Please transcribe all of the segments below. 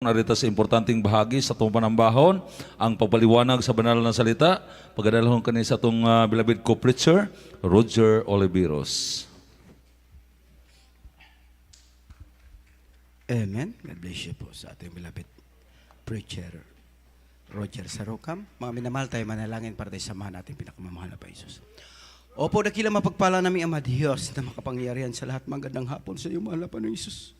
narito sa importanteng bahagi sa itong panambahon, ang pagpaliwanag sa banal na salita. Pagdalahon kani sa itong beloved co-preacher, Roger Oliveros. Amen. God bless you po sa ating beloved preacher, Roger Sarokam. Mga minamahal tayo, manalangin para tayo samahan natin pinakamamahal na Paisos. Opo, dakilang mapagpala namin Ama Diyos na makapangyarihan sa lahat. Magandang hapon sa iyo, mahal na Panginoon Isus.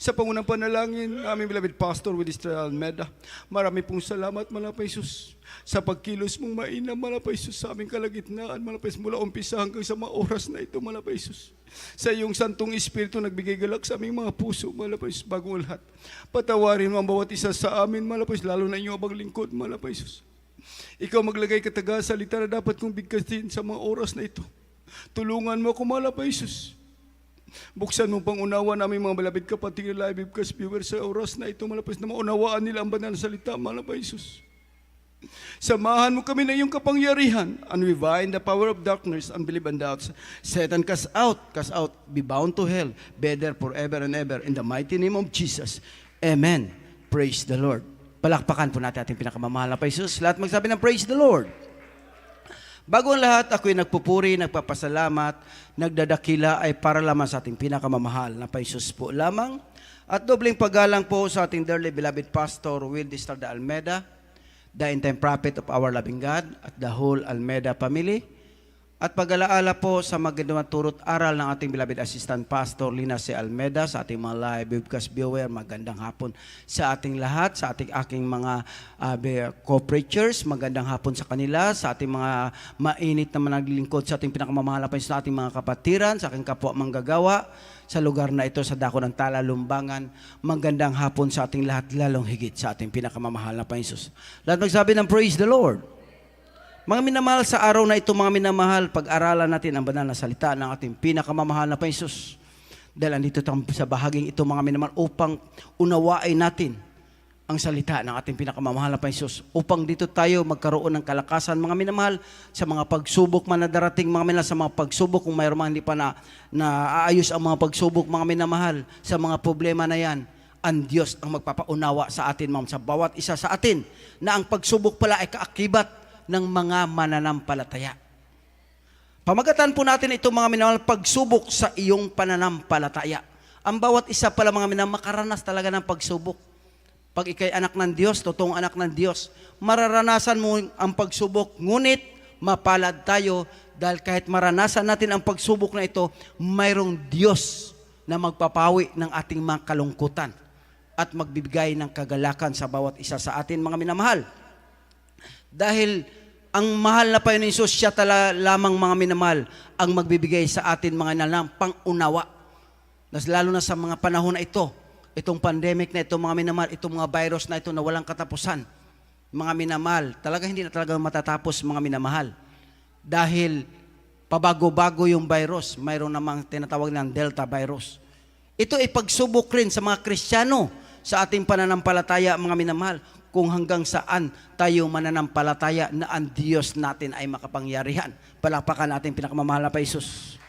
Sa pangunang panalangin, aming beloved Pastor with Israel Almeda, marami pong salamat, mahal na Paisos, sa pagkilos mong mainam, mahal na Paisos, sa aming kalagitnaan, mahal na Paisos, mula umpisa hanggang sa mga oras na ito, mahal na Paisos. Sa iyong Santong Espiritu nagbigay galak sa aming mga puso, mahal na Paisos, bago ang lahat. Patawarin mo ang bawat isa sa amin, mahal na Paisos, lalo na inyong abang lingkod, mahal na Paisos. Ikaw maglagay kataga salita na dapat kong bigkasin sa mga oras na ito. Tulungan mo ako, mahal na Paisos. Buksan mo pang unawa namin mga malapit kapatid na live webcast viewers sa oras na ito, malapit na maunawaan nila ang banal na salita, mahal na Paisos. Samahan mo kami na iyong kapangyarihan, and we bind the power of darkness, unbelief and doubts. Satan, cast out, be bound to hell, better forever and ever, in the mighty name of Jesus. Amen. Praise the Lord. Palakpakan po natin ating pinakamamahal na Paisos. Lahat magsabi ng praise the Lord. Bago ang lahat, ako'y nagpupuri, nagpapasalamat, nagdadakila ay para lamang sa ating pinakamamahal na Paisos po lamang. At dobleng paggalang po sa ating dearly beloved Pastor Will Distarda Almeda, the end-time prophet of our loving God, at the whole Almeda family. At pag-alaala po sa magandang turot aral ng ating beloved assistant pastor Lina C. Almeda, sa ating mga live webcast viewer, magandang hapon sa ating lahat, sa aking mga co-preachers, magandang hapon sa kanila, sa ating mga mainit na managlingkod sa ating pinakamamahal na sa ating mga kapatiran, sa aking kapwa manggagawa, sa lugar na ito, sa dako ng Tala, Lumbangan, magandang hapon sa ating lahat, lalong higit sa ating pinakamamahal na Panginoon. Lahat magsabi ng praise the Lord. Mga minamahal, sa araw na ito, mga minamahal, pag-aralan natin ang banal na salita ng ating pinakamamahal na Panginoon. Dahil andito sa bahaging ito, mga minamahal, upang unawain natin ang salita ng ating pinakamamahal na Panginoon. Upang dito tayo magkaroon ng kalakasan, mga minamahal, sa mga pagsubok man na darating, mga minamahal, sa mga pagsubok, kung mayroon man hindi pa aayos ang mga pagsubok, mga minamahal, sa mga problema na yan, ang Diyos ang magpapaunawa sa atin, sa bawat isa sa atin, na ang pagsubok pala ay kaakibat ng mga mananampalataya. Pamagatan po natin ito, mga minamahal, pagsubok sa iyong pananampalataya. Ang bawat isa pala, mga minamahal, makaranas talaga ng pagsubok. Pag ikay anak ng Diyos, totoong anak ng Diyos, mararanasan mo ang pagsubok, ngunit mapalad tayo dahil kahit maranasan natin ang pagsubok na ito, mayroong Diyos na magpapawi ng ating mga kalungkutan at magbibigay ng kagalakan sa bawat isa sa atin, mga minamahal. Dahil ang mahal na Panginoon Isus, siya lamang, mga minamahal, ang magbibigay sa atin, mga inalang pang-unawa. Lalo na sa mga panahon na ito, itong pandemic na ito, mga minamahal, itong mga virus na ito na walang katapusan, mga minamahal, talaga hindi na talaga matatapos, mga minamahal. Dahil pabago-bago yung virus, mayroon namang tinatawag ng Delta virus. Ito ay pagsubok rin sa mga Kristiyano sa ating pananampalataya, mga minamahal, kung hanggang saan tayo mananampalataya na ang Diyos natin ay makapangyarihan. Palakpakan natin pinakamamahal na Paisos.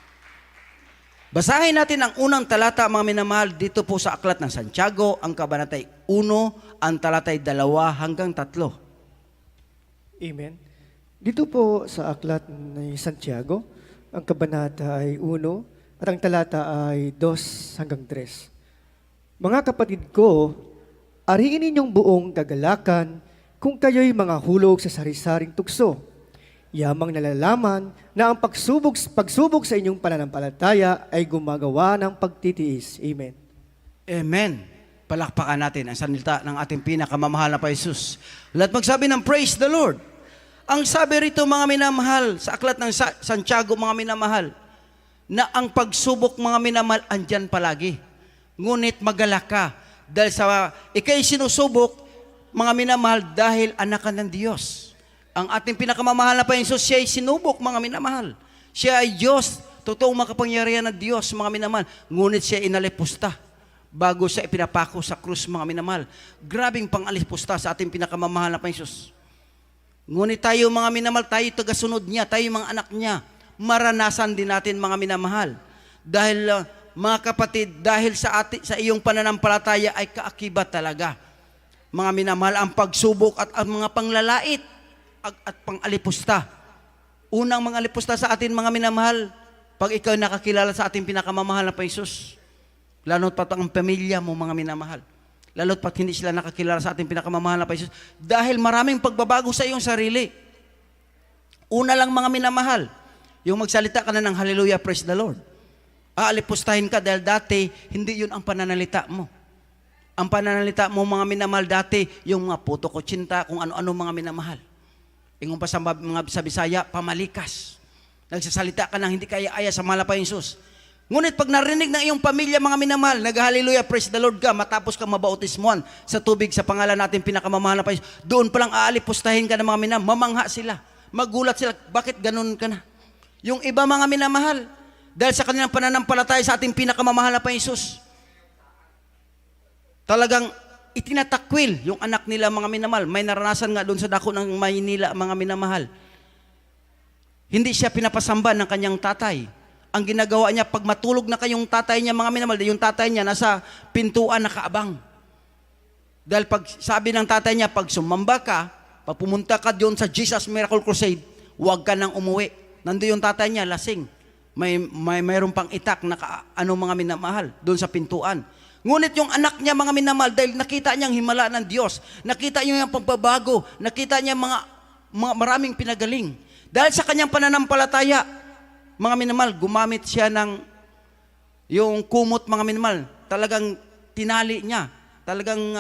Basahin natin ang unang talata, mga minamahal, dito po sa aklat ng Santiago, ang kabanatay 1, ang talatay 2 hanggang 3. Amen. Dito po sa aklat ni Santiago, ang kabanata ay 1 at ang talata ay 2 hanggang 3. Mga kapatid ko, ariin ninyong buong kagalakan kung kayo'y mga hulog sa sari-saring tukso. Yamang nalalaman na ang pagsubok sa inyong pananampalataya ay gumagawa ng pagtitiis. Amen. Amen. Palakpakan natin ang salita ng ating pinakamamahal na Paisos. Lahat magsabi ng praise the Lord. Ang sabi rito, mga minamahal, sa aklat ng Santiago, mga minamahal, na ang pagsubok, mga minamahal, andyan palagi. Ngunit magalak ka. Dahil sa ikay sinusubok, mga minamahal, dahil anak ka ng Diyos. Ang ating pinakamamahal na Panginoon, siya ay sinubok, mga minamahal. Siya ay Diyos, totoong makapangyarihan ng Diyos, mga minamahal. Ngunit siya inalipusta bago siya ipinapako sa krus, mga minamahal. Grabing pangalipusta sa ating pinakamamahal na Panginoon. Ngunit tayo, mga minamahal, tayo tagasunod niya, tayo mga anak niya. Maranasan din natin, mga minamahal. Dahil mga kapatid, dahil sa iyong pananampalataya ay kaakibat talaga mga minamahal, ang pagsubok at ang mga panglalait at pangalipusta. Unang mga alipusta sa atin, mga minamahal, pag ikaw nakakilala sa ating pinakamamahal na Paisus, lalo't pat ang pamilya mo, mga minamahal, lalo't pat hindi sila nakakilala sa ating pinakamamahal na Paisus, dahil maraming pagbabago sa iyong sarili. Una lang, mga minamahal, yung magsalita ka na ng hallelujah, praise the Lord. Aalipustahin ka dahil dati, hindi yun ang pananalita mo. Ang pananalita mo, mga minamahal, dati, yung mga puto kutsinta, kung ano-ano, mga minamahal. Ingon pa sa mga sa Bisaya, pamalikas. Nagsasalita ka ng hindi kaya-aya sa mahal na Paisus. Ngunit pag narinig ng iyong pamilya, mga minamahal, nag-hallelujah, praise the Lord ka, matapos ka mabautismuhan sa tubig sa pangalan natin pinakamamahal na Paisus, doon palang aalipustahin ka ng mga minamahal, mamangha sila, magulat sila, bakit ganun ka na? Yung iba, mga minamahal, dahil sa kanilang pananampalataya sa ating pinakamamahal na Paisus, talagang itinatakwil yung anak nila, mga minamahal. May naranasan nga doon sa dako ng Maynila, mga minamahal. Hindi siya pinapasamba ng kanyang tatay. Ang ginagawa niya, pag matulog na kayong tatay niya, mga minamahal, yung tatay niya nasa pintuan nakaabang. Dahil pag sabi ng tatay niya, pag sumamba ka, pag pumunta ka doon sa Jesus Miracle Crusade, huwag ka nang umuwi. Nandoon yung tatay niya, lasing. Mayroon pang itak na mga minamahal doon sa pintuan. Ngunit yung anak niya, mga minamahal, dahil nakita niyang himala ng Diyos, nakita niya yung pagbabago, nakita niya mga maraming pinagaling. Dahil sa kanyang pananampalataya, mga minamahal, gumamit siya ng yung kumot, mga minamahal, talagang tinali niya, talagang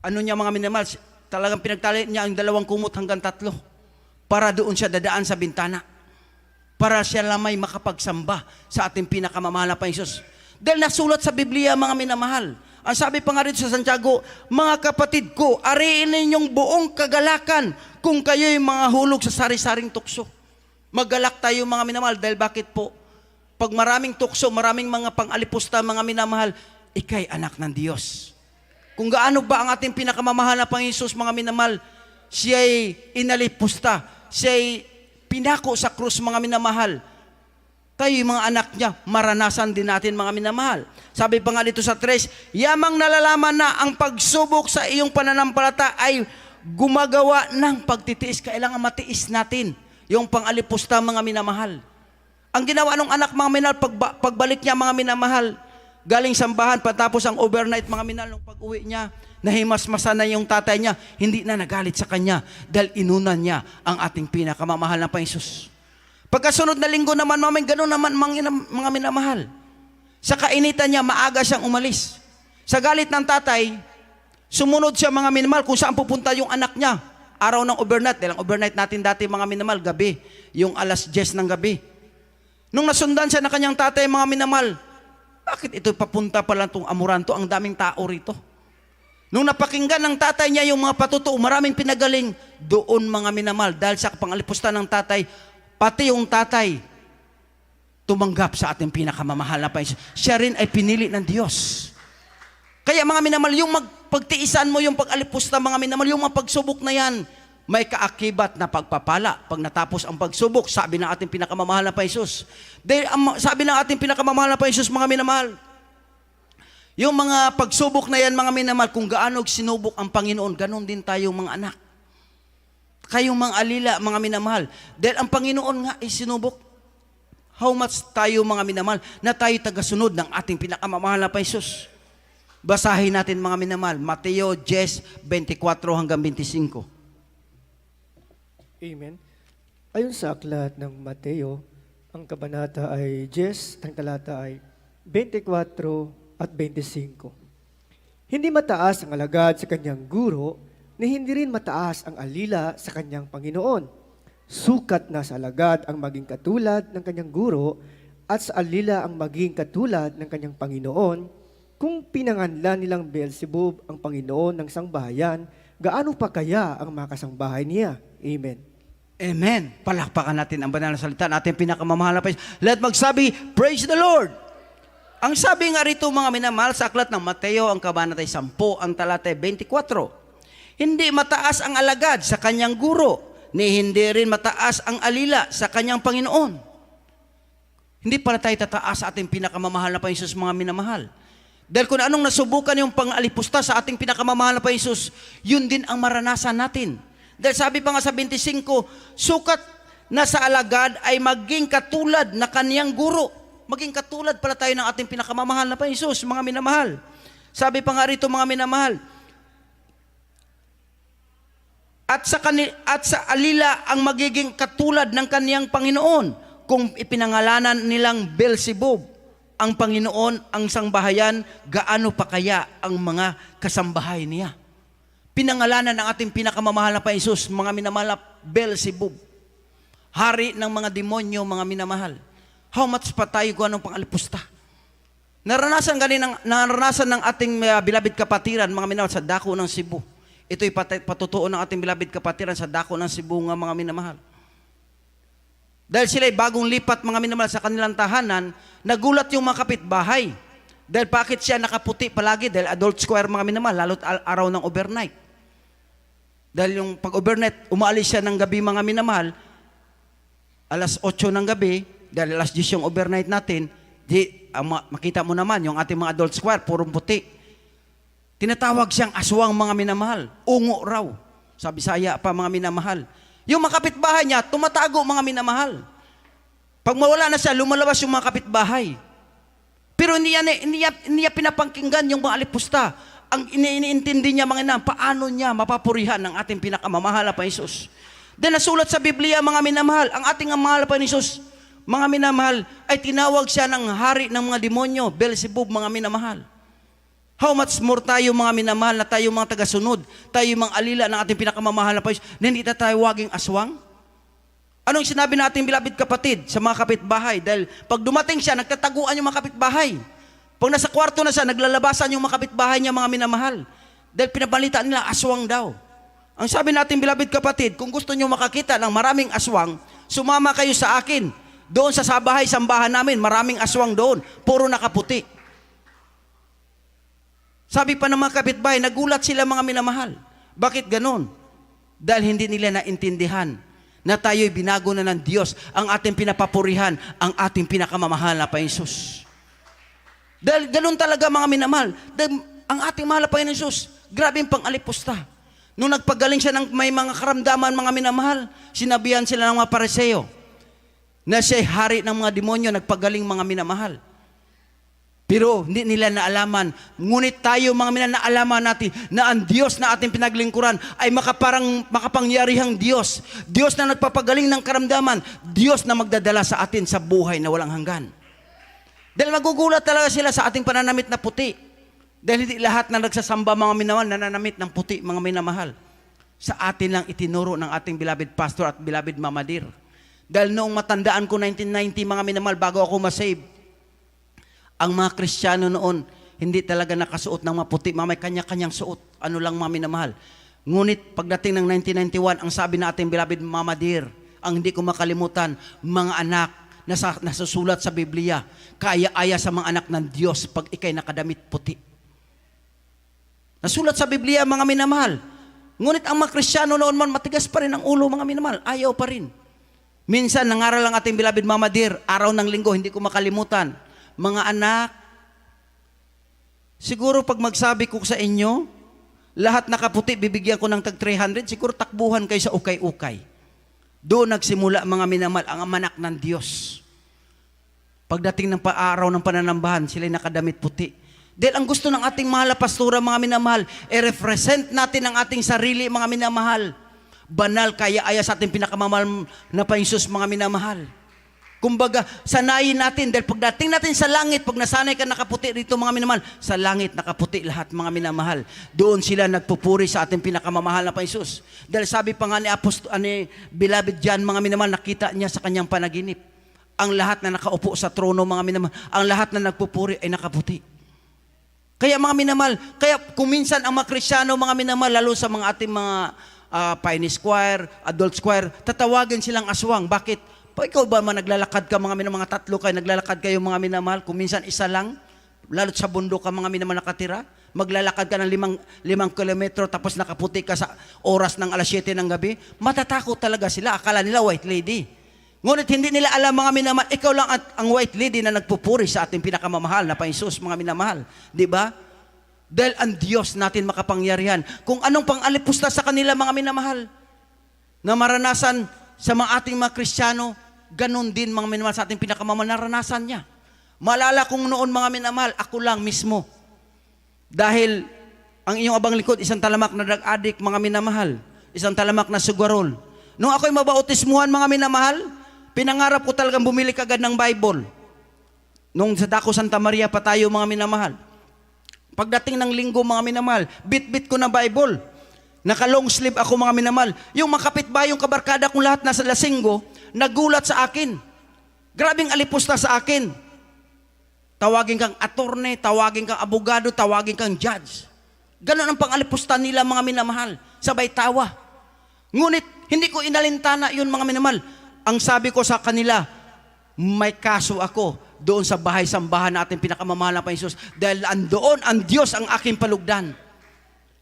mga minamahal, talagang pinagtali niya ang 2 kumot hanggang 3 para doon siya dadaan sa bintana, para siya lamay makapagsamba sa ating pinakamamahal na Paisus. Dahil nasulat sa Biblia, mga minamahal, ang sabi pa nga rito sa Santiago, mga kapatid ko, ariin ninyong buong kagalakan kung kayo'y mga hulog sa sari-saring tukso. Maggalak tayo, mga minamahal, dahil bakit po? Pag maraming tukso, maraming mga pang-alipusta, mga minamahal, ikay anak ng Diyos. Kung gaano ba ang ating pinakamamahal na Panginoon, mga minamahal, siya'y inalipusta, siya'y pinako sa krus, mga minamahal. Tayo mga anak niya, maranasan din natin, mga minamahal. Sabi pa nga dito sa 3, yamang nalalaman na ang pagsubok sa iyong pananampalataya ay gumagawa ng pagtitiis. Kailangan matiis natin yung pang-alipusta, mga minamahal. Ang ginawa ng anak, mga minamahal, pagbalik niya, mga minamahal, galing sambahan, patapos ang overnight, mga minamahal, nung pag-uwi niya, nahimasmasan na yung tatay niya, hindi na nagalit sa kanya dahil inunan niya ang ating pinakamamahal na Panginoon. Pagkasunod na linggo naman, gano'n naman, mga minamahal. Sa kainitan niya, maaga siyang umalis. Sa galit ng tatay, sumunod siya, mga minamahal, kung saan pupunta yung anak niya. Araw ng overnight, dahil ang overnight natin dati, mga minamahal, gabi, yung 10:00 ng gabi. Nung nasundan siya ng kanyang tatay, mga minamahal, bakit ito papunta pala itong Amoranto? Ang daming tao rito. Nung napakinggan ng tatay niya yung mga patutuo, maraming pinagaling, doon, mga minamahal, dahil sa pangalipusta ng tatay, pati yung tatay, tumanggap sa ating pinakamamahal na Panginoon. Siya rin ay pinili ng Diyos. Kaya, mga minamahal, yung pagtiisan mo, yung pag-alipusta, mga minamahal, yung mga pagsubok na yan, may kaakibat na pagpapala. Pag natapos ang pagsubok, sabi ng ating pinakamamahal na Panginoon. Dahil sabi ng ating pinakamamahal na Panginoon, mga minamahal, yung mga pagsubok na yan, mga minamahal, kung gaano sinubok ang Panginoon, ganon din tayo, mga anak. Kayong mga alila, mga minamahal. Dahil ang Panginoon nga ay sinubok. How much tayo, mga minamahal, na tayo tagasunod ng ating pinakamamahal na Panginoon. Basahin natin, mga minamahal, Mateo 10:24 hanggang 25. Amen. Ayon sa aklat ng Mateo, ang kabanata ay 10, ang talata ay 24 at 25. Hindi mataas ang alagad sa kanyang guro, ni hindi rin mataas ang alila sa kanyang Panginoon. Sukat na sa alagad ang maging katulad ng kanyang guro, at sa alila ang maging katulad ng kanyang Panginoon. Kung pinanganlan nilang Beelzebub ang Panginoon ng sangbahayan, gaano pa kaya ang mga kasangbahay niya? Amen. Amen. Palakpakan natin ang banal na salita, natin pinakamamahal na Panginoon. Let magsabi, praise the Lord. Ang sabi nga rito, mga minamahal, sa aklat ng Mateo, ang kabanata 10, ang talata 24. Hindi mataas ang alagad sa kanyang guro, ni hindi rin mataas ang alila sa kanyang Panginoon. Hindi pala tayo tataas sa ating pinakamamahal na Panginoon, mga minamahal. Dahil kung anong nasubukan yung pang-alipusta sa ating pinakamamahal na Panginoon, yun din ang maranasan natin. Dahil sabi pa nga sa 25, sukat na sa alagad ay maging katulad na kaniyang guro. Maging katulad pala tayo ng ating pinakamamahal na Panginoon, mga minamahal. Sabi pa nga rito, mga minamahal, at sa alila ang magiging katulad ng kaniyang Panginoon kung ipinangalanan nilang Beelzebub ang Panginoon, ang sangbahayan, gaano pa kaya ang mga kasambahay niya? Pinangalanan ng ating pinakamamahal na Panginoon, mga minamahal, Beelzebub, hari ng mga demonyo, mga minamahal. How much pa tayo kung anong pang-alipusta? Naranasan ng ating bilabid kapatiran, mga minamahal, sa dako ng Cebu. Ito'y patutuo ng ating bilabid kapatiran sa dako ng Cebu, nga mga minamahal. Dahil sila'y bagong lipat, mga minamahal, sa kanilang tahanan, nagulat yung mga kapitbahay. Dahil bakit siya nakaputi palagi? Dahil adult square, mga minamahal, lalo't araw ng overnight. Dahil yung pag-overnight, umaalis siya ng gabi, mga minamahal, alas 8 ng gabi, dahil alas 10 yung overnight natin, makita mo naman, yung ating mga adult square, purong puti. Tinatawag siyang aswang, mga minamahal. Ungo raw. Sa Bisaya pa, mga minamahal. Yung mga kapitbahay niya, tumatago, mga minamahal. Pag mawala na siya, lumalabas yung mga kapitbahay. Pero hindi niya pinapangkinggan yung mga alipusta. Ang iniintindi niya, mga inam, paano niya mapapurihan ng ating pinakamamahal na Panginoon. Then nasulat sa Biblia, mga minamahal, ang ating mahal na Panginoon, mga minamahal, ay tinawag siya ng hari ng mga demonyo, Beelzebub, mga minamahal. How much more tayo, mga minamahal, na tayo mga tagasunod, tayo mga alila ng ating pinakamamahal na Panginoon, na hindi tayo waging aswang? Anong sinabi natin, bilabid kapatid, sa mga kapitbahay? Dahil pag dumating siya, nagtataguan yung mga kapitbahay. Pag nasa kwarto na siya, naglalabasan yung mga kapitbahay niya, mga minamahal. Dahil pinabalitaan nila, aswang daw. Ang sabi natin, bilabid kapatid, kung gusto nyo makakita ng maraming aswang, sumama kayo sa akin. Doon sa sambahan namin, maraming aswang doon. Puro nakaputi. Sabi pa ng mga kapitbahay, nagulat sila, mga minamahal. Bakit ganon? Dahil hindi nila naintindihan na tayo'y binago na ng Diyos, ang ating pinapapurihan, ang ating pinakamamahal na Panginoon. Dahil ganon talaga, mga minamahal. Dahil ang ating mahal na Panginoon, grabe yung pang-alipusta. Nung nagpagaling siya ng may mga karamdaman, mga minamahal, sinabihan sila ng mga Pariseo na siya'y hari ng mga demonyo, nagpagaling, mga minamahal. Pero hindi nila naalaman. Ngunit tayo, mga minamahal, naalaman natin na ang Diyos na ating pinaglingkuran ay makapangyarihang Diyos. Diyos na nagpapagaling ng karamdaman. Diyos na magdadala sa atin sa buhay na walang hanggan. Dahil magugulat talaga sila sa ating pananamit na puti. Dahil hindi lahat na nagsasamba, mga minamahal, nananamit ng puti, mga minamahal. Sa atin lang itinuro ng ating bilabid pastor at bilabid mamadir. Dahil noong matandaan ko, 1990, mga minamahal, bago ako masave, ang mga Kristiyano noon, hindi talaga nakasuot ng maputi. May kanya-kanyang suot. Ano lang, mga minamahal. Ngunit pagdating ng 1991, ang sabi na ating bilabid mamadir, ang hindi ko makalimutan, mga anak, nasusulat sa Biblia, kaya-aya sa mga anak ng Diyos pag ikay nakadamit puti. Nasulat sa Biblia, mga minamahal. Ngunit ang mga Kristiyano noon man, matigas pa rin ang ulo, mga minamahal. Ayaw pa rin. Minsan, nangaral ang ating bilabid mamadir, araw ng linggo, hindi ko makalimutan. Mga anak, siguro pag magsabi ko sa inyo, lahat nakaputi, bibigyan ko ng tag 300, siguro takbuhan kayo sa ukay-ukay. Doon nagsimula, mga minamahal, ang amanak ng Diyos. Pagdating ng araw ng pananambahan, sila'y nakadamit puti. Dahil ang gusto ng ating mahal na pastora, mga minamahal, represent natin ang ating sarili, mga minamahal. Banal, kaya-aya sa ating pinakamamahal na Panginoon, mga minamahal. Kumbaga, sanayin natin, dahil pagdating natin sa langit, pag nasanay ka nakaputi rito, mga minamahal, sa langit nakaputi lahat, mga minamahal. Doon sila nagpupuri sa ating pinakamamahal na Panginoon. Dahil sabi pa nga ni Beloved John, mga minamahal, nakita niya sa kanyang panaginip. Ang lahat na nakaupo sa trono, mga minamahal, ang lahat na nagpupuri ay nakaputi. Kaya mga minamahal, kaya kung minsan ang mga Kristiyano, mga minamahal, lalo sa mga ating mga Pioneer Choir, Adult Choir, tatawagin silang aswang. Bakit? Pa ikaw ba naglalakad ka, mga tatlo kayo, naglalakad kayo, mga minamahal, kung minsan isa lang, lalo't sa bundok ka, mga minamahal, nakatira, maglalakad ka ng 5 kilometro, tapos nakaputi ka sa oras ng alas 7 ng gabi, matatakot talaga sila, akala nila white lady. Ngunit hindi nila alam, mga minamahal, ikaw lang at ang white lady na nagpupuri sa ating pinakamamahal na Panginoon, mga minamahal. Di ba? Dahil ang Diyos natin makapangyarihan. Kung anong pang-alipusta sa kanila, mga minamahal, na maranasan sa mga ating mga Kristiyano, ganun din, mga minamahal, sa ating pinakamamahal, naranasan niya. Maalala kong noon, mga minamahal, ako lang mismo. Dahil ang inyong abang likod, isang talamak na drug addict, mga minamahal. Isang talamak na sugarol. Nung ako'y mabautismuhan, mga minamahal, pinangarap ko talagang bumili kagad ng Bible. Nung sa Daco Santa Maria pa tayo, mga minamahal. Pagdating ng linggo, mga minamahal, bit-bit ko na Bible. Naka-long sleeve ako, mga minamahal. Yung makapitbahay, yung kabarkada kong lahat nasa lasinggo, nagulat sa akin. Grabing alipusta sa akin. Tawagin kang attorney, tawagin kang abogado, tawagin kang judge. Ganon ang pang-alipusta nila, mga minamahal. Sabay tawa. Ngunit, hindi ko inalintana yun, mga minamahal. Ang sabi ko sa kanila, may kaso ako doon sa bahay-sambahan natin pinakamamahal na Panginoon, dahil andoon ang Diyos ang aking palugdan.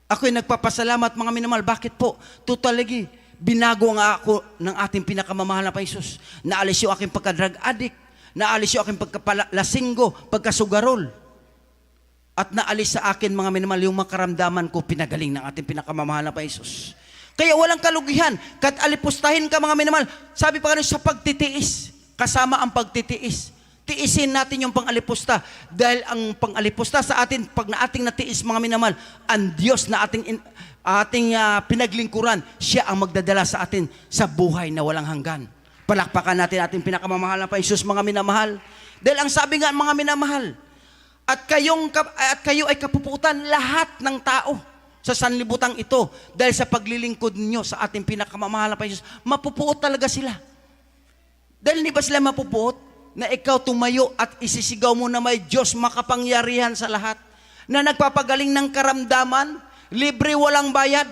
Ako'y nagpapasalamat, mga minamahal. Bakit po? Totally, binago nga ako ng ating pinakamamahal na Panginoon. Naalis yung aking pagka-drug addict, naalis yung aking pagkalasinggo, pagkasugarol. At naalis sa akin, mga minamahal, yung makaramdaman ko, pinagaling ng ating pinakamamahal na Panginoon. Kaya walang kalugihan, kahit alipustahin ka, mga minamahal. Sabi pa kanina, sa pagtitiis, kasama ang pagtitiis. Tiisin natin yung pang-alipusta. Dahil ang pang-alipusta sa atin, pag na ating natiis, mga minamahal, ang Diyos na ating pinaglingkuran, siya ang magdadala sa atin sa buhay na walang hanggan. Palakpakan natin ating pinakamamahal na Panginoon, mga minamahal. Dahil ang sabi nga, mga minamahal, at kayo ay kapuputan lahat ng tao sa sanlibutang ito. Dahil sa paglilingkod ninyo sa ating pinakamamahal na Panginoon, mapupuot talaga sila. Dahil hindi ba sila mapupuot? Na ikaw tumayo at isisigaw mo na may Diyos makapangyarihan sa lahat, na nagpapagaling ng karamdaman, libre, walang bayad.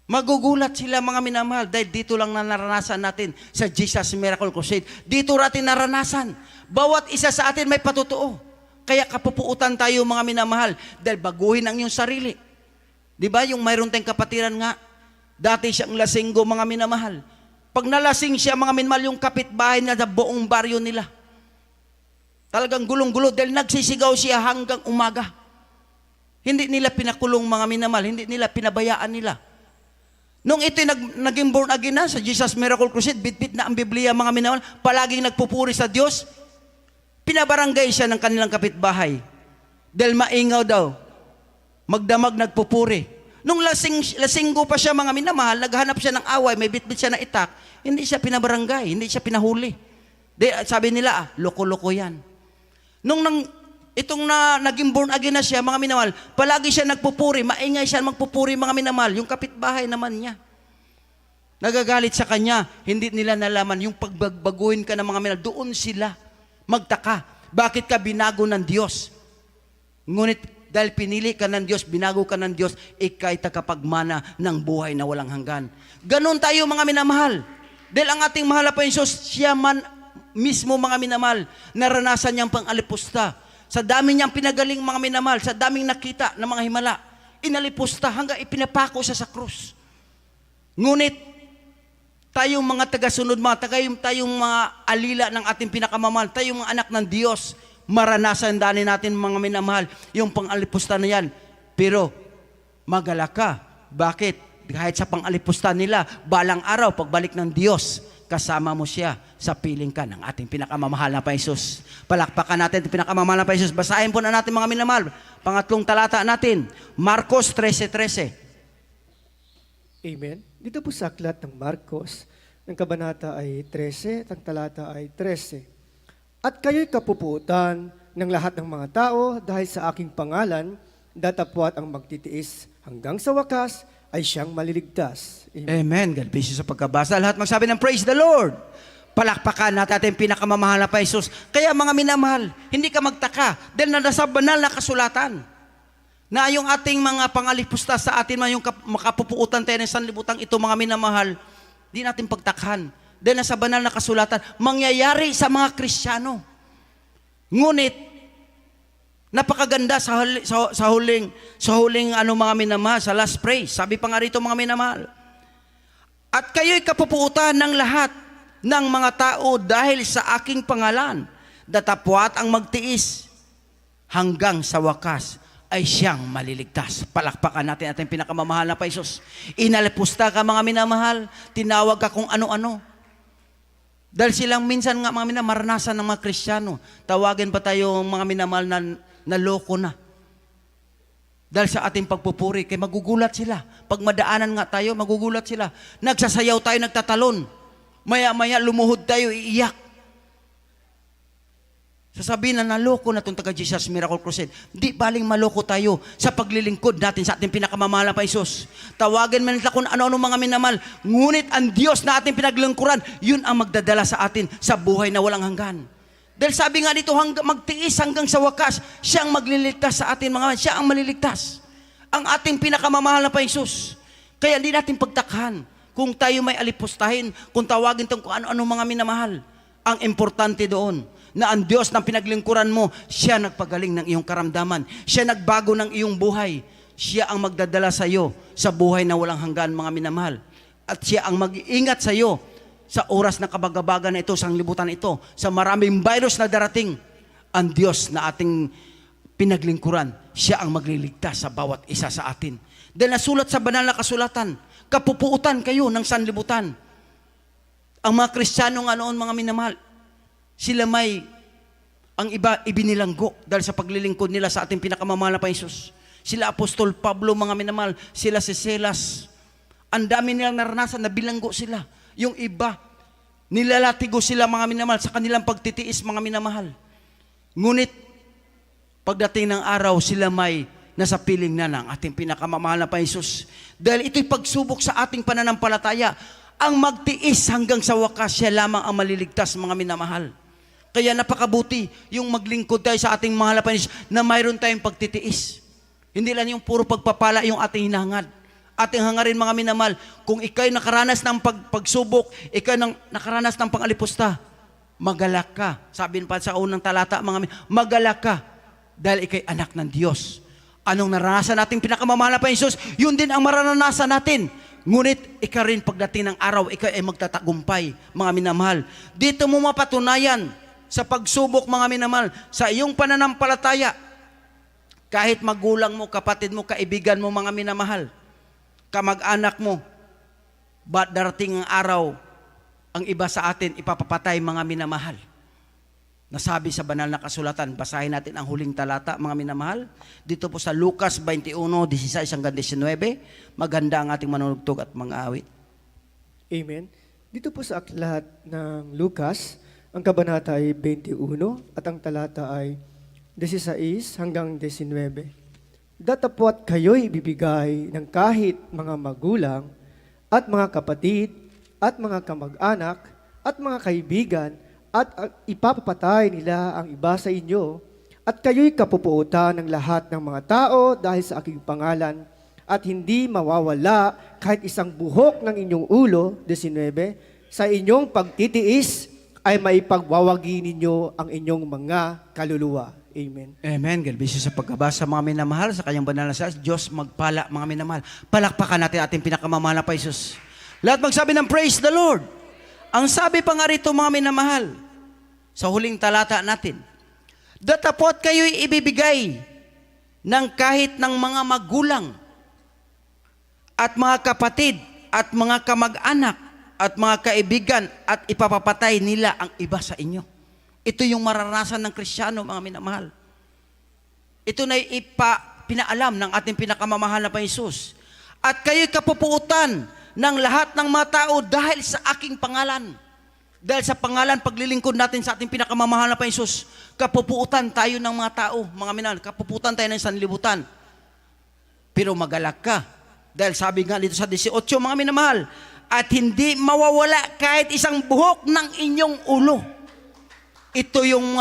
Magugulat sila, mga minamahal, dahil dito lang na naranasan natin sa Jesus Miracle Crusade. Dito natin naranasan. Bawat isa sa atin may patutuo. Kaya kapupuutan tayo, mga minamahal, dahil baguhin ang iyong sarili. Di ba? Yung mayroon tayong kapatiran nga, dati siyang lasinggo, mga minamahal. Pag nalasing siya, mga minamahal, yung kapitbahay na sa buong baryo nila. Talagang gulong-gulo dahil nagsisigaw siya hanggang umaga. Hindi nila pinakulong, mga minamahal, hindi nila pinabayaan nila. Nung ito'y naging born again na sa Jesus Miracle Crusade, bit-bit na ang Biblia, mga minamahal, palaging nagpupuri sa Diyos, pinabarangay siya ng kanilang kapitbahay. Dahil maingaw daw, magdamag nagpupuri. Nung lasinggo pa siya, mga minamahal, naghanap siya ng away, may bit-bit siya na itak, hindi siya pinabarangay, hindi siya pinahuli. Sabi nila, loko-loko yan. Nung naging born again na siya, mga minamahal, palagi siya nagpupuri, maingay siya magpupuri, mga minamahal, yung kapitbahay naman niya. Nagagalit sa kanya, hindi nila nalaman, yung pagbaguhin ka ng mga minamahal, doon sila magtaka. Bakit ka binago ng Diyos? Ngunit, dahil pinili ka ng Diyos, binago ka ng Diyos, ika'y tagapagmana ng buhay na walang hanggan. Ganon tayo, mga minamahal. Dahil ang ating mahal na Panginoon, siya man mismo, mga minamahal, naranasan niyang pang-alipusta. Sa dami niyang pinagaling, mga minamahal, sa daming nakita ng mga himala, inalipusta hanggang ipinapako siya sa krus. Ngunit, tayong mga tagasunod, tayong mga alila ng ating pinakamamahal, tayong mga anak ng Diyos, maranasan dani natin, mga minamahal, yung pang-alipusta na yan. Pero, magala ka. Bakit? Kahit sa pang-alipusta nila, balang araw, pagbalik ng Diyos, kasama mo siya sa piling ka ng ating pinakamamahal na Panginoon. Palakpakan natin ang pinakamamahal na Panginoon. Basahin po na natin, mga minamahal. Pangatlong talata natin, Marcos 13:13. Amen. Dito po sa aklat ng Marcos, ng kabanata ay 13, at ang talata ay 13. At kayo'y kapuputan ng lahat ng mga tao dahil sa aking pangalan, datapwat ang magtitiis hanggang sa wakas ay siyang maliligtas. Amen. Amen. God bless you sa pagkabasa. Lahat magsabi ng praise the Lord. Palakpakan natin ating pinakamamahal na Panginoon. Kaya, mga minamahal, hindi ka magtaka dahil nasa banal na kasulatan na yung ating mga pangalipusta sa atin, yung makapupuutan tayo ng sanlibutan ito, mga minamahal, di natin pagtakhan. Dahil nasa banal na kasulatan, mangyayari sa mga Kristiyano. Ngunit, napakaganda sa huling mga minamahal, sa last praise. Sabi pa nga rito, mga minamahal. At kayo'y kapupuutan ng lahat ng mga tao dahil sa aking pangalan. Datapwat ang magtiis hanggang sa wakas ay siyang maliligtas. Palakpakan natin ating pinakamamahal na Paisos. Inalipusta ka mga minamahal, tinawag ka kung ano-ano. Dahil silang minsan nga mga maranasan ng mga Kristiyano, tawagin pa tayo mga minamahal na naloko na. Dahil sa ating pagpupuri, kaya magugulat sila. Pag madaanan nga tayo, magugulat sila. Nagsasayaw tayo, nagtatalon. Maya-maya lumuhod tayo, iiyak. Sasabihin na naloko na itong taga Jesus Miracle Crusade. Di baling maloko tayo sa paglilingkod natin sa ating pinakamamahal na Paisos. Tawagin man nila kung ano-ano mga minamahal. Ngunit ang Diyos na ating pinaglingkuran, yun ang magdadala sa atin sa buhay na walang hanggan. Dahil sabi nga dito, magtiis hanggang sa wakas, siya ang magliligtas sa atin mga, siya ang maliligtas. Ang ating pinakamamahal na Paisos. Kaya hindi natin pagtakhan kung tayo may alipustahin, kung tawagin itong kung ano-ano mga minamahal. Ang importante doon, na ang Diyos ng pinaglingkuran mo, siya nagpagaling ng iyong karamdaman. Siya nagbago ng iyong buhay. Siya ang magdadala sa iyo sa buhay na walang hanggan, mga minamahal. At siya ang mag-iingat sa iyo sa oras na kabagabagan na ito, sa libutan ito, sa maraming virus na darating. Ang Diyos na ating pinaglingkuran, siya ang magliligtas sa bawat isa sa atin. Dahil nasulat sa banal na kasulatan, kapupuutan kayo ng sanlibutan. Ang mga Kristiyano nga noon, mga minamahal, sila may, ang iba ibinilanggo dahil sa paglilingkod nila sa ating pinakamamahal na Paisos. Sila Apostol Pablo, mga minamahal, sila si Silas. Ang dami nilang naranasan na bilanggo sila. Yung iba, nilalatigo sila, mga minamahal, sa kanilang pagtitiis, mga minamahal. Ngunit, pagdating ng araw, sila may nasa piling na ng ating pinakamamahal na Paisos. Dahil ito'y pagsubok sa ating pananampalataya. Ang magtiis hanggang sa wakas, siya lamang ang maliligtas, mga minamahal. Kaya napakabuti yung maglingkod tayo sa ating mahal na Panginoon na mayroon tayong pagtitiis. Hindi lang yung puro pagpapala yung ating hinahangad. Ating hangarin, mga minamahal, kung ikay nakaranas ng pagsubok, ikay nakaranas ng pangalipusta, magalak ka. Sabi pa sa unang talata, magalak ka dahil ikay anak ng Diyos. Anong naranasan nating pinakamamahal na Panginoon, yun din ang mararanasan natin. Ngunit, ikaw rin pagdating ng araw, ikaw ay magtatagumpay, mga minamahal. Dito mo mapatunayan sa pagsubok, mga minamahal, sa iyong pananampalataya, kahit magulang mo, kapatid mo, kaibigan mo, mga minamahal, kamag-anak mo, ba't darating ang araw, ang iba sa atin, ipapapatay, mga minamahal. Nasabi sa banal na kasulatan, basahin natin ang huling talata, mga minamahal. Dito po sa Lucas 21:16 hanggang 19, maganda ang ating manunugtog at mga awit. Amen. Dito po sa aklat ng Lucas, ang kabanata ay 21 at ang talata ay 16 hanggang 19. Datapwat kayo'y ibibigay ng kahit mga magulang at mga kapatid at mga kamag-anak at mga kaibigan at ipapapatay nila ang iba sa inyo at kayo'y kapupuutan ng lahat ng mga tao dahil sa aking pangalan at hindi mawawala kahit isang buhok ng inyong ulo, 19, sa inyong pagtitiis ay maipagwawagi ninyo ang inyong mga kaluluwa. Amen. Amen. God bless you sa pagkabasa, mga minamahal, sa kanyang banal na salita. Diyos magpala, mga minamahal. Palakpakan natin ating pinakamamahal na Paisos. Lahat magsabi ng praise the Lord. Ang sabi pa nga rito, mga minamahal, sa huling talata natin, datapot kayo'y ibibigay ng kahit ng mga magulang at mga kapatid at mga kamag-anak at mga kaibigan at ipapapatay nila ang iba sa inyo. Ito yung maranasan ng Kristiyano, mga minamahal. Ito na pinaalam ng ating pinakamamahal na Panginoon. At kayo'y kapupuutan ng lahat ng mga tao dahil sa aking pangalan. Dahil sa pangalan, paglilingkod natin sa ating pinakamamahal na Panginoon, kapupuutan tayo ng mga tao, mga minamahal, kapupuutan tayo ng sanlibutan. Pero magalak ka. Dahil sabi nga dito sa 18, mga minamahal, at hindi mawawala kahit isang buhok ng inyong ulo. Ito yung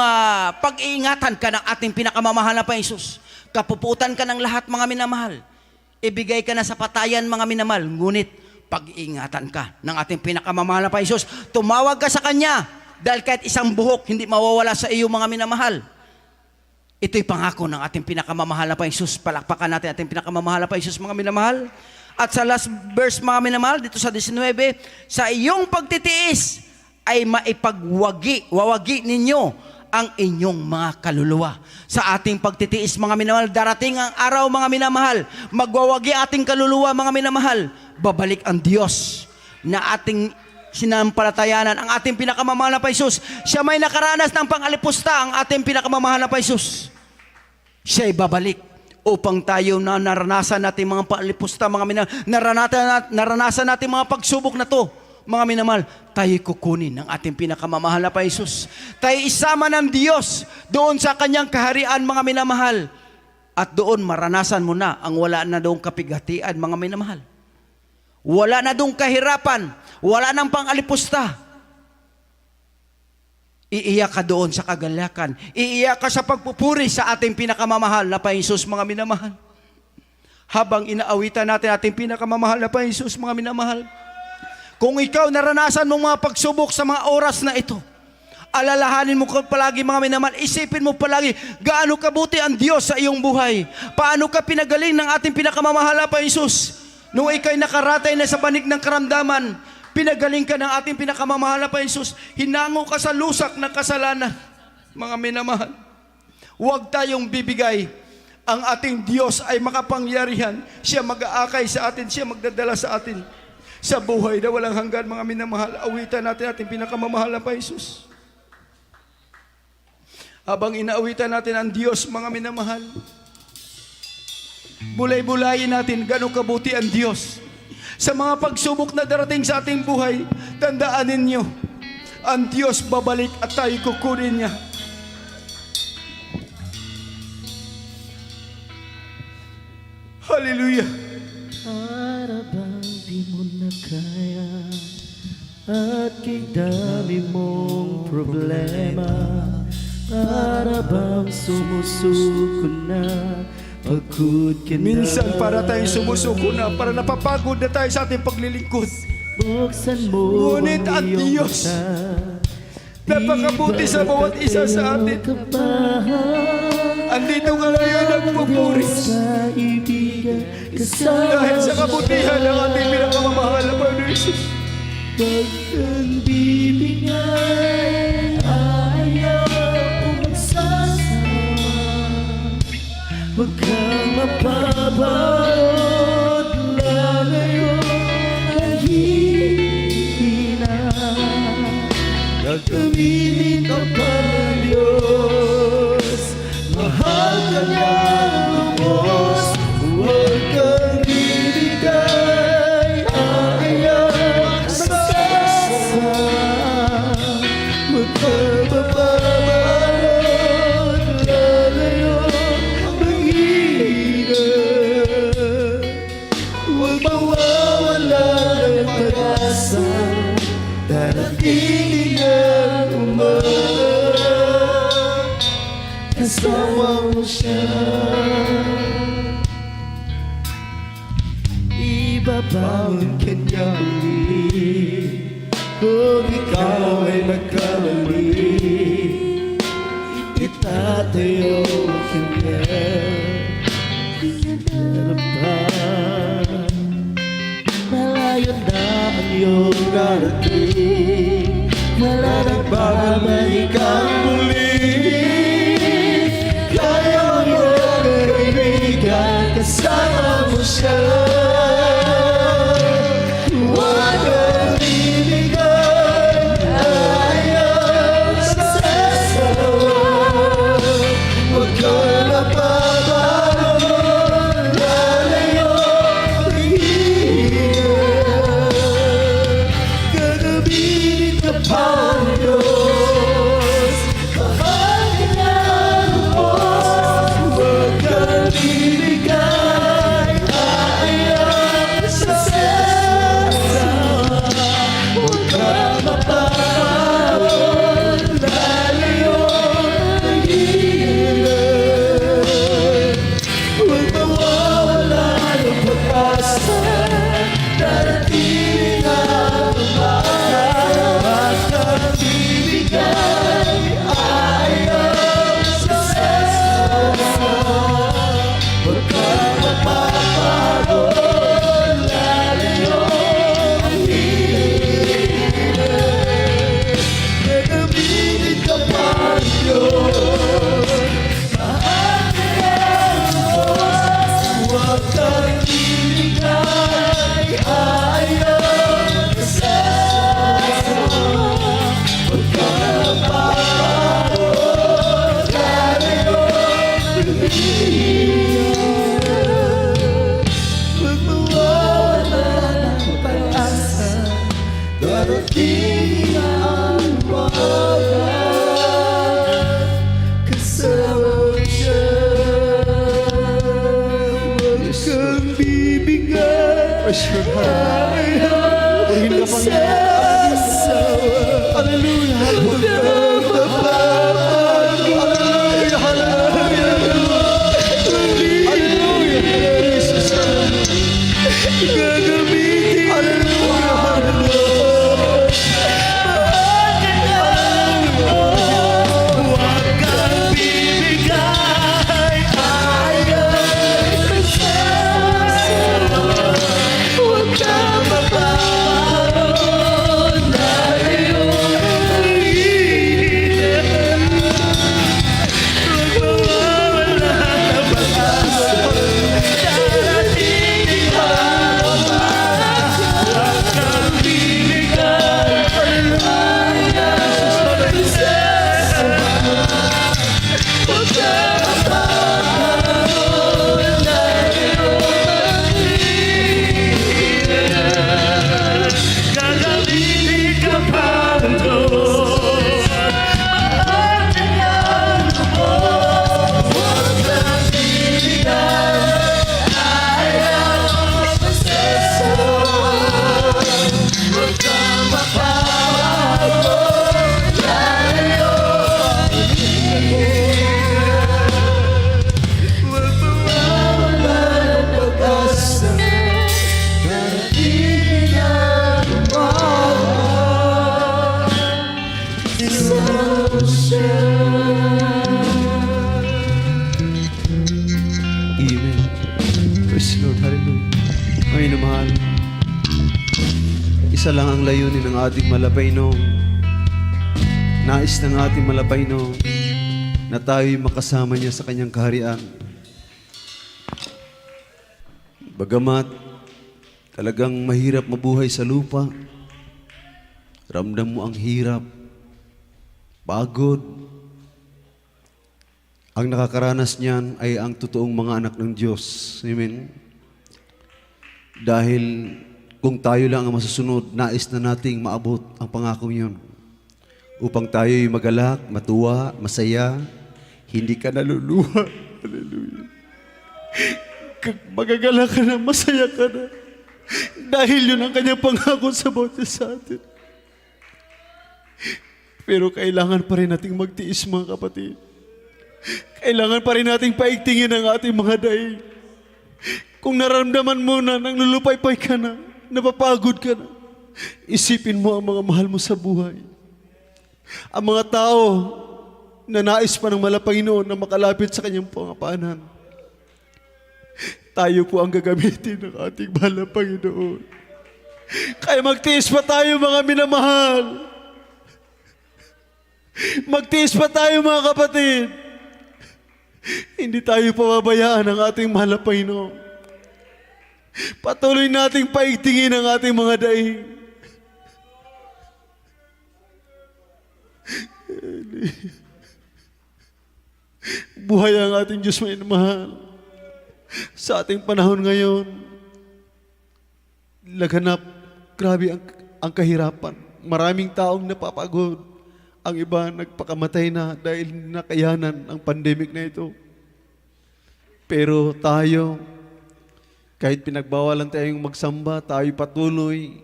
pag-iingatan ka ng ating pinakamamahal na Panginoon. Kapuputan ka ng lahat, mga minamahal. Ibigay ka na sa patayan, mga minamahal. Ngunit, pag-iingatan ka ng ating pinakamamahal na Panginoon. Tumawag ka sa Kanya dahil kahit isang buhok hindi mawawala sa iyo, mga minamahal. Ito'y pangako ng ating pinakamamahal na Panginoon. Palakpakan natin ating pinakamamahal na Panginoon, mga minamahal. At sa last verse, mga minamahal, dito sa 19, sa iyong pagtitiis ay wawagi ninyo ang inyong mga kaluluwa. Sa ating pagtitiis, mga minamahal, darating ang araw, mga minamahal, magwawagi ating kaluluwa, mga minamahal. Babalik ang Diyos na ating sinampalatayanan, ang ating pinakamamahal na Paisus. Siya may nakaranas ng pangalipusta, ang ating pinakamamahal na Paisus. Siya'y babalik upang tayo na naranasan natin mga pangalipusta, mga minamahal, naranasan natin mga pagsubok na to, mga minamahal, tayo kukunin ng ating pinakamamahal na Paisus. Tayo isama ng Diyos doon sa kanyang kaharian, mga minamahal. At doon maranasan mo na ang wala na doong kapighatian, mga minamahal. Wala na doong kahirapan, wala nang pang-alipusta. Iiyak ka doon sa kagalakan. Iiyak ka sa pagpupuri sa ating pinakamamahal na Paisus, mga minamahal. Habang inaawitan natin ating pinakamamahal na Paisus, mga minamahal. Kung ikaw naranasan mong mga pagsubok sa mga oras na ito, alalahanin mo palagi, mga minamahal, isipin mo palagi, gaano kabuti ang Diyos sa iyong buhay. Paano ka pinagaling ng ating pinakamamahal na Paisus. Nung ikaw'y nakaratay na sa banig ng karamdaman, pinagaling ka ng ating pinakamamahal na Paisus. Hinango ka sa lusak ng kasalanan, mga minamahal. Huwag tayong bibigay. Ang ating Diyos ay makapangyarihan. Siya mag-aakay sa atin, siya magdadala sa atin sa buhay na walang hanggan, mga minamahal. Awitan natin ating pinakamamahal na Paisus. Habang inaawitan natin ang Diyos, mga minamahal, bulay-bulayin natin gano'ng kabuti ang Diyos. Sa mga pagsubok na darating sa ating buhay, tandaan ninyo, ang Diyos babalik at tayo kukunin niya. Hallelujah! Para bang di mo na kaya at kay dami mong problema, para bang sumusuko na pagod ka na. Minsan para tayong sumusuko na, para napapagod na tayo sa ating paglilingkod. Buksan mo Ngunit ang iyong Diyos, mata, napakabuti sa bawat isa sa atin. Andito ka ngayon nagpupuri dahil sa kabutihan ng ating pinakamamahal na Panginoon Jesus. Pag ang bibigay ayaw umagsasama, huwag kang mapapaot, lalayo ang hihina. Gagamitin ka pa ng Diyos, mahal ka niya lubos. Huwag kang bibigay ayaw magsasama, huwag kang mapapaot, lalayo maghihina. Huwag mawawala ng pag-asa, darating ang umaga, kasama mo siya. Ibabangon ka niya uli kung ikaw ay nagkamali. Itatayo ka niya harapan. Malayo na ang iyong narating, wala nang babalik ang muli. Kaya mo lang kaibigan, kasama mo siya. Huwag kang bibigay ayaw magsasawa, huwag kang mapapaot, lalayo maghihina. Gagamitin ka pa ng Diyos, mahal Praise your God. Purihin ka, Panginoon. Hallelujah. Hallelujah. Amen. Praise the Lord. Hallelujah. Panginoon mahal, isa lang ang layunin ng ating malapayno. Nais ng ating malapayno na tayo'y makasama niya sa kanyang kaharian. Bagamat talagang mahirap mabuhay sa lupa, ramdam mo ang hirap, pagod. Ang nakakaranas niyan ay ang totoong mga anak ng Diyos. Amen. Dahil kung tayo lang ang masusunod, nais na nating maabot ang pangakong yun. Upang tayo'y magalak, matuwa, masaya, hindi ka naluluha. Hallelujah. Magagalak ka na, masaya ka na. Dahil yun ang kanyang pangako sa bawat isa sa atin. Pero kailangan pa rin nating magtiis, mga kapatid. Kailangan pa rin nating paigtingin ang ating mga daig. Kung nararamdaman mo na nang lulupaypay ka na, napapagod ka na, isipin mo ang mga mahal mo sa buhay. Ang mga tao na nais pa ng Malapanginoon na makalapit sa kanyang pangapanan. Tayo po ang gagamitin ng ating mahal na Panginoon. Kaya magtiis pa tayo, mga minamahal. Magtiis pa tayo, mga kapatid. Hindi tayo pababayaan ng ating mahal na Panginoon. Patuloy nating paigtingin ang ating mga daing. Buhay ang ating Diyos mahal. Sa ating panahon ngayon, laganap, grabe ang kahirapan. Maraming taong napapagod. Ang iba nagpakamatay na dahil nakayanan ang pandemic na ito. Pero tayo, kahit pinagbawalan tayong magsamba, tayo patuloy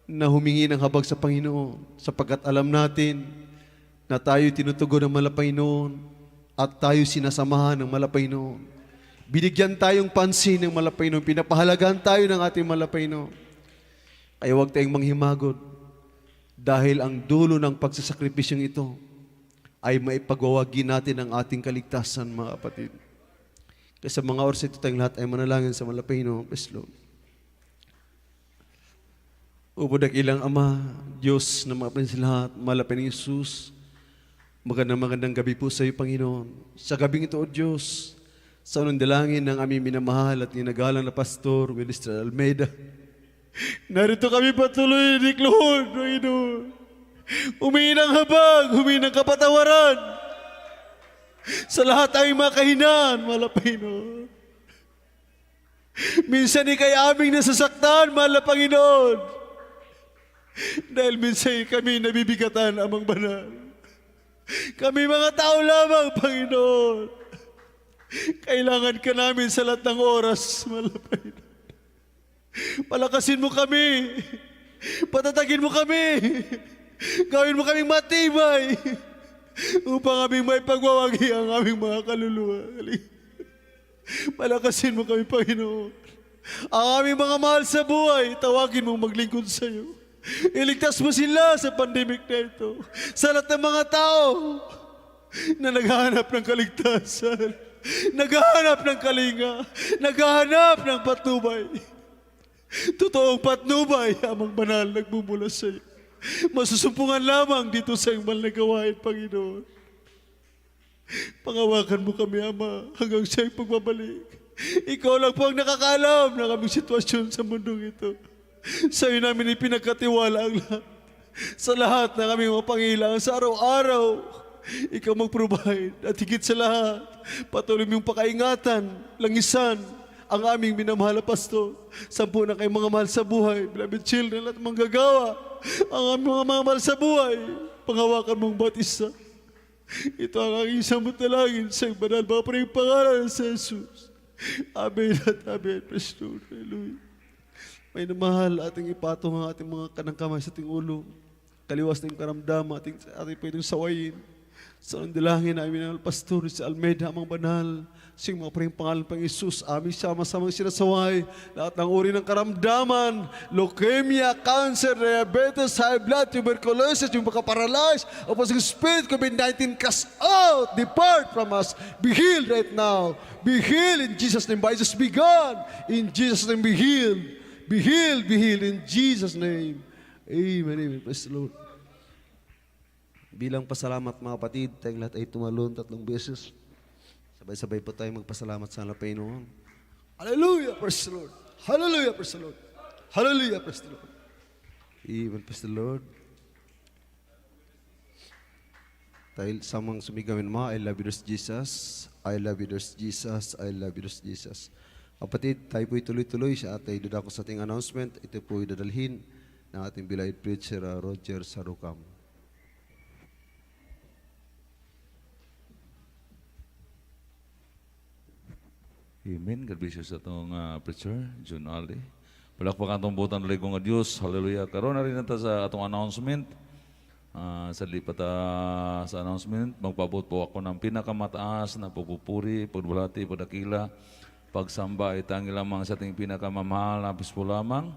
na humingi ng habag sa Panginoon sapagkat alam natin na tayo tinutugon ng Malapanginoon at tayo sinasamahan ng Malapanginoon. Binigyan tayong pansin ng Malapanginoon, pinapahalagan tayo ng ating Malapanginoon. Kaya huwag tayong manghimagod. Dahil ang dulo ng pagsasakripisyong ito ay maipagwawagi natin ang ating kaligtasan, mga kapatid. Kaya sa mga oras ito tayong lahat ay manalangin sa Malapanginoon. Praise Lord. Upo dakilang Ama, Diyos na mga kapatid lahat, Malapanginoon Jesus, magandang gabi po sa iyo, Panginoon. Sa gabing ito, O Diyos, sa unang dalangin ng aming minamahal at ninagalang na Pastor Willister Almeida, narito kami patuloy nikluhod, Panginoon. Humingi ng habag, humingi ng kapatawaran sa lahat ay mga kahinaan, mahal na Panginoon. Minsan ikay aming nasasaktan, mahal na Panginoon. Dahil minsan kami nabibigatan, Amang Banal. Kami mga tao lamang, Panginoon. Kailangan ka namin sa lahat ng oras, mahal na Panginoon. Palakasin mo kami. Patatagin mo kami. Gawin mo kaming matibay upang aming may pagwawagi ang aming mga kaluluwa. Palakasin mo kami, Panginoon. Ang aming mga mahal sa buhay, tawagin mo maglingkod sa iyo. Iligtas mo sila sa pandemic na ito. Sa lahat ng mga tao na naghahanap ng kaligtasan, naghahanap ng kalinga, naghahanap ng patnubay. Totoong patnubay, amang banal nagmumula sa iyo. Masusumpungan lamang dito sa iyong mahal na gawain, Panginoon. Pangawakan mo kami, Ama, hanggang sa iyong pagbabalik. Ikaw lang po ang nakakaalam ng aming sitwasyon sa mundong ito. Sa iyo namin ipinagkatiwala ang lahat. Sa lahat ng aming mga pangailangan sa araw-araw, ikaw mag-provide. At higit sa lahat, patuloy mong pakaingatan, langisan, ang aming minamahal na pastor. 10 na kayong mga mahal sa buhay, beloved children, at manggagawa. Ang aming mga mahal sa buhay, panghawakan mong batisa. Ito ang aking isang mutalangin sa banal mga praying pangalan sa Jesus. Amen at amen. Praise the Lord. Hallelujah. May namahal ating ipatong ang ating mga kanangkamay sa ating ulo. Kaliwas na yung karamdaman ating pwedeng sawayin. Sa dalangin namin ang pastor si Almeida, amang banal. Sing mga praying pangalan pang Isus, aming sama-samang sinasaway. Lahat ng uri ng karamdaman, leukemia, cancer, diabetes, high blood, tuberculosis, yung makaparalyze, opposing spirit, COVID-19, cast out, depart from us. Be healed right now. Be healed in Jesus' name. By Jesus be gone. In Jesus' name be healed. Be healed, be healed in Jesus' name. Amen, amen. Praise the Lord. Bilang pasalamat mga kapatid, tayong lahat ay tumalon 3 beses. Sabay-sabay po tayo magpasalamat sa Panginoon. Hallelujah, praise the Lord. Hallelujah, praise the Lord. Hallelujah, praise the Lord. Amen, praise the Lord. Tayo samang sumigawin mo, I love you, Jesus. I love you, Jesus. I love you, Jesus. Kapatid, tayo po'y tuloy-tuloy sa atay dadako sa ating announcement. Ito po'y dadalhin ng ating beloved preacher, Roger Sarukam. Amen. God bless you sa itong preacher, John Ali. Palakpakan itong butang na ligong nga Diyos. Hallelujah. Karoon na rin natin sa atong announcement. Sa lipat sa announcement, magpabot po ako ng pinakamataas na pagpupuri, pagbulati, pagdakila, pagsamba ay tangi lamang sa ating pinakamamahal na bispo lamang.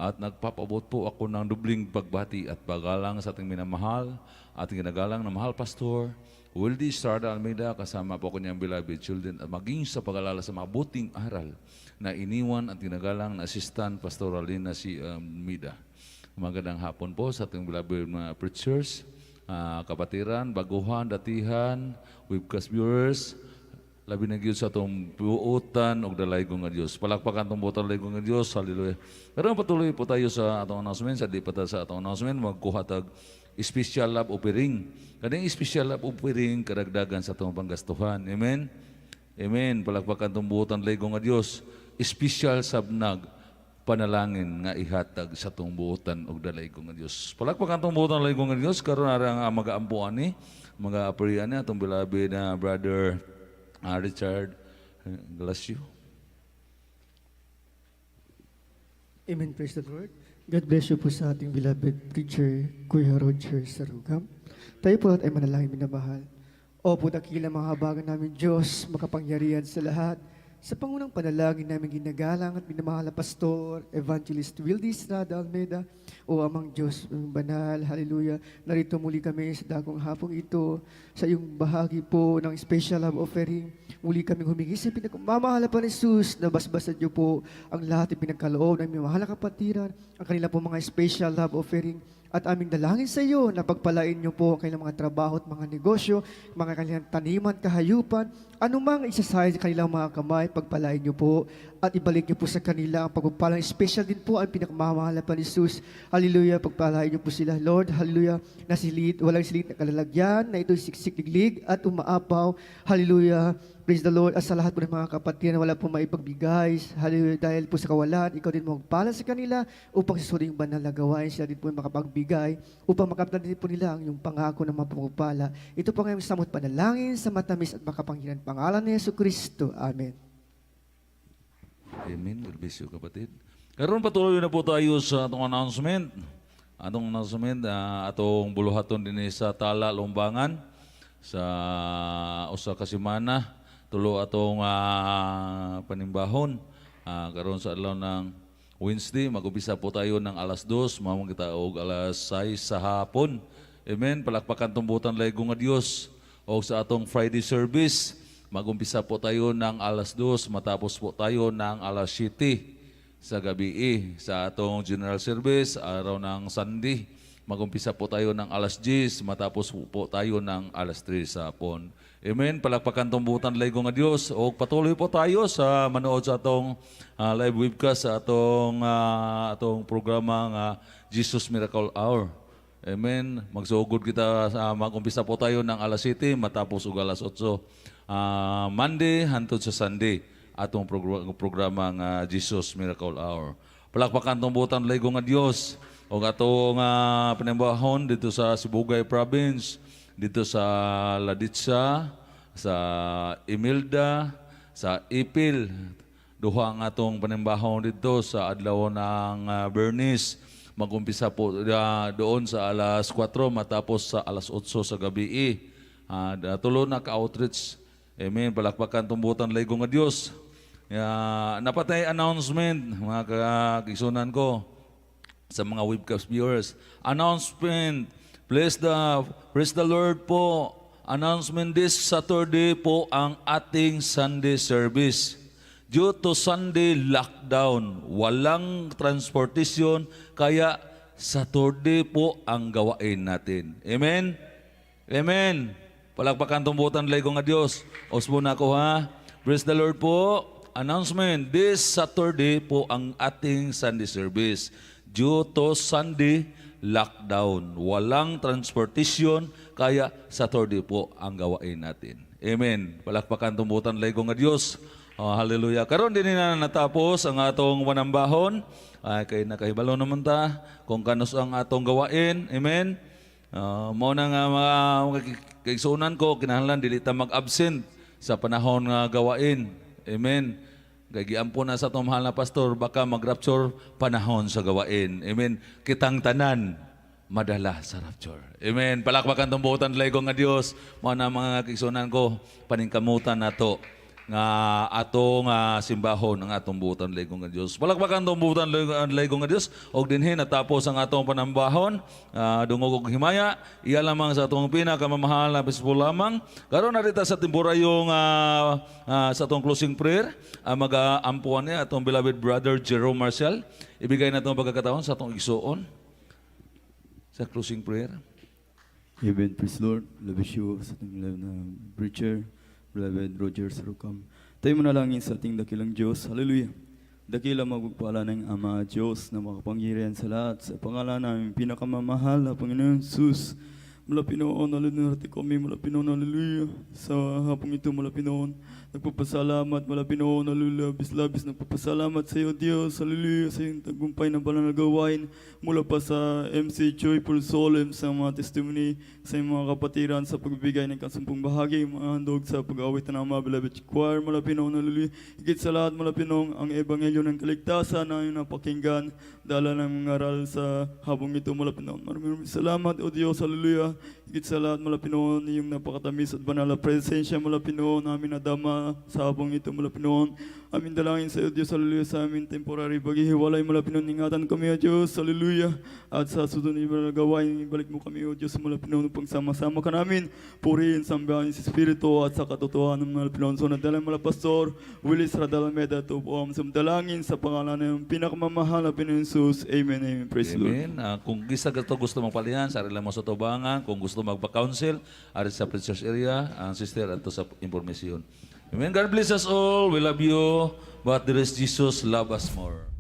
At nagpapabot po ako ng dubling pagbati at paggalang sa ating minamahal, ating ginagalang na mahal pastor, Wildy Estrada Almeida, kasama po ko niyang beloved children at maging sa pag-alala sa mabuting aral na iniwan at ginagalang na assistant pastoral na si Almeida. Magandang hapon po sa ating beloved mga preachers, kapatiran, baguhan, datihan, webcast viewers, labi na Diyos sa itong buutan o dalay ko nga Diyos. Palakpakan itong buutan dalay ko nga Diyos. Hallelujah. Pero patuloy po tayo sa atong announcement. Sa di pa sa atong announcement, magkuhatag special love offering. Kadang special love offering, karagdagan sa itong panggastuhan. Amen? Amen. Palakpakan itong buutan dalay ko nga Diyos. Special sabnag panalangin nga ihatag sa itong buutan o dalay ko nga Diyos. Palakpakan itong buutan dalay ko nga Diyos. Karoon na nga mag-aampuan ni, mag-aapurian ni, itong beloved na brother Richard Glasio. Amen, praise the Lord. God bless you po sa ating beloved preacher, Kuya Roger Sarugam. Tayo po at ay manalangin minamahal. Opo, dakila mga habagan namin Diyos, makapangyarihan sa lahat. Sa pangunang panalangin namin ginagalang at minamahal na Pastor, Evangelist Wildy Estrada Almeida, o Amang Diyos, banal, hallelujah. Narito muli kami sa dakong hapong ito, sa iyong bahagi po ng special love offering. Muli kami humingi sa pinagmamahal pa ni Jesus, na basbasan niyo po ang lahat ng pinagkaloob ng minamahal na kapatiran, ang kanila po mga special love offering. At aming dalangin sa iyo na pagpalain niyo po ang kanilang mga trabaho at mga negosyo, mga kanilang taniman, kahayupan, anumang isasay sa kanilang mga kamay, pagpalain niyo po at ibalik niyo po sa kanila ang pagpapalang special din po ang pinakamamahal na Jesus. Hallelujah, pagpalain niyo po sila, Lord. Hallelujah, na silid, walang silid na kalalagyan, na ito'y siksik-liglig at umaapaw. Hallelujah. Praise the Lord. At sa lahat po ng mga kapatid na wala po maipagbigay, hallelujah, dahil po sa kawalan, ikaw din mo magpala sa kanila upang sa suring banal na gawain sila din po makapagbigay upang makapatan din po nila ang yung pangako na mapupala. Ito po ang samot panalangin sa matamis at makapangyarihan pangalan ni Yesu Kristo. Amen. Amen. God bless you, kapatid. Karon patuloy na po tayo sa atong announcement. Atong buluhaton din sa Tala, Lumbangan sa usa ka semana. Tulo atong panimbahon. Karon sa adlaw ng Wednesday, mag-umpisa po tayo ng alas 2, mamang kita og alas 6 sa hapon. Amen. Palakpakan tumbutan laygo nga Dios. O sa atong Friday service, mag-umpisa po tayo ng alas 2, matapos po tayo ng alas 7 sa gabi. Sa atong general service, araw ng Sunday, mag-umpisa po tayo ng alas 10, matapos po tayo ng alas 3 sa hapon. Amen. Palakpakan tumbutan laygo nga Dios. O patuloy po tayo sa manood sa atong live webcast sa atong programa nga Jesus Miracle Hour. Amen. Magsugod kita sa mag-umpisa po tayo ng alas 7, matapos ug alas 8. Monday hantod sa Sunday atong programa nga Jesus Miracle Hour. Palakpakan tumbutan laygo nga Dios. O atong panembahon dito sa Sibugay Province, dito sa Laditsa, sa Imelda, sa Ipil. Duha ang atong panembahon dito sa adlaw ng Bernice. Mag-umpisa po doon sa alas 4 matapos sa alas 8 sa gabi. Tulo na ka-outreach. Amen. Palakpakan tumbutan laygo nga Dios. Napatay announcement, mga kagisunan ko, sa mga webcast viewers. Announcement. Praise the Lord po. Announcement this Saturday po ang ating Sunday service. Due to Sunday lockdown, walang transportation, kaya Saturday po ang gawain natin. Amen? Amen. Palakpakan tumbutan laygo nga Dios. Osbo na ko ha. Praise the Lord po. Announcement, this Saturday po ang ating Sunday service. Due to Sunday lockdown, walang transportation, kaya Saturday po ang gawain natin. Amen. Palakpakan tumbutan laygo nga Dios. Hallelujah. Karon din na natapos ang atong panambahon. Kay nakahibalo naman ta kung kanus ang atong gawain. Amen. Mao na nga mga kaigsunan ko, kinahanglan dili ta mag-absent sa panahon nga gawain. Amen. Kay giampo na sa atong mahal na pastor, baka mag-rapture panahon sa gawain. Amen. Kitang tanan madala sa rapture. Amen. Palakpakan tumbutan laygo nga Dios. Mao na mga kaigsunan ko, paningkamutan nato nga atong simbahon ang atong butan laygo nga Dios. Palakpakan tong butan laygo nga Dios. Og dinhi natapos ang atong panambahon, dungog og himaya, iya lamang sa atong pinakamamahal na bispo lamang. Karon narita sa temporayong sa atong closing prayer, mag-aampuan niya atong beloved brother Jerome Marcel. Ibigay na itong pagkakataon sa atong igsuon sa closing prayer. Amen. Praise Lord. Love you sa ating live na preacher, beloved Roger Sarukam. Tayo manalangin sa ating dakilang Diyos. Hallelujah. Dakila magpagpala ng Ama Diyos na makapangyarihan sa lahat. Sa pangalan namin pinakamamahal na Panginoon Jesus. Mula Pinoon, hallelujah. Kami mula Pinoon, hallelujah. Sa hapong ito mula Pinoon. Nagpapasalamat mula Pinoon, hallelujah. Labis nagpapasalamat sa iyo Diyos, hallelujah. Sa iyong tagumpay na banal na gawain. Mula pa sa MC Joyful Solemn sa mga testimony sa iyong mga kapatiran sa pagbibigay ng kasumpong bahagi. Mga handog sa pag-awit ng mga beloved choir mula Pinoon, hallelujah. Higit sa lahat mula Pinoon, ang ebanghelyo ng kaligtasan na iyong napakinggan. Dala ng ngaral sa habong ito mula Pinoon. Maraming salamat o Diyos, hallelujah. Higit sa lahat mula Pinoon, iyong napakatamis at banal na presensya mula Pinoon, amin nadama sa habong ito mula Pinoon. Amin dalangin sa iyo Diyos, hallelujah, sa amin temporary paghihiwalay mula Pinoon. Ingatan kami o Diyos, hallelujah. At sa susunod na gawain, ibalik mo kami o Diyos mula Pinoon upang sama-sama ka namin. Purihin, sambahan sa Espiritu at sa katotohanan ng mga Pinoon. So nadalang mula Pastor Willis Radalameda to po dalangin sa pangalan ng pinakamamahal na Pinoon Jesus. Amen, amen. Praise the Lord. Amen. Kung gusto magpalihan, sa arila mo sa tubangan. Kung gusto magpa-counsel, ari sa preacher's area, ang sister ato sa informasyon. Amen. God bless us all. We love you. But there is Jesus love us more.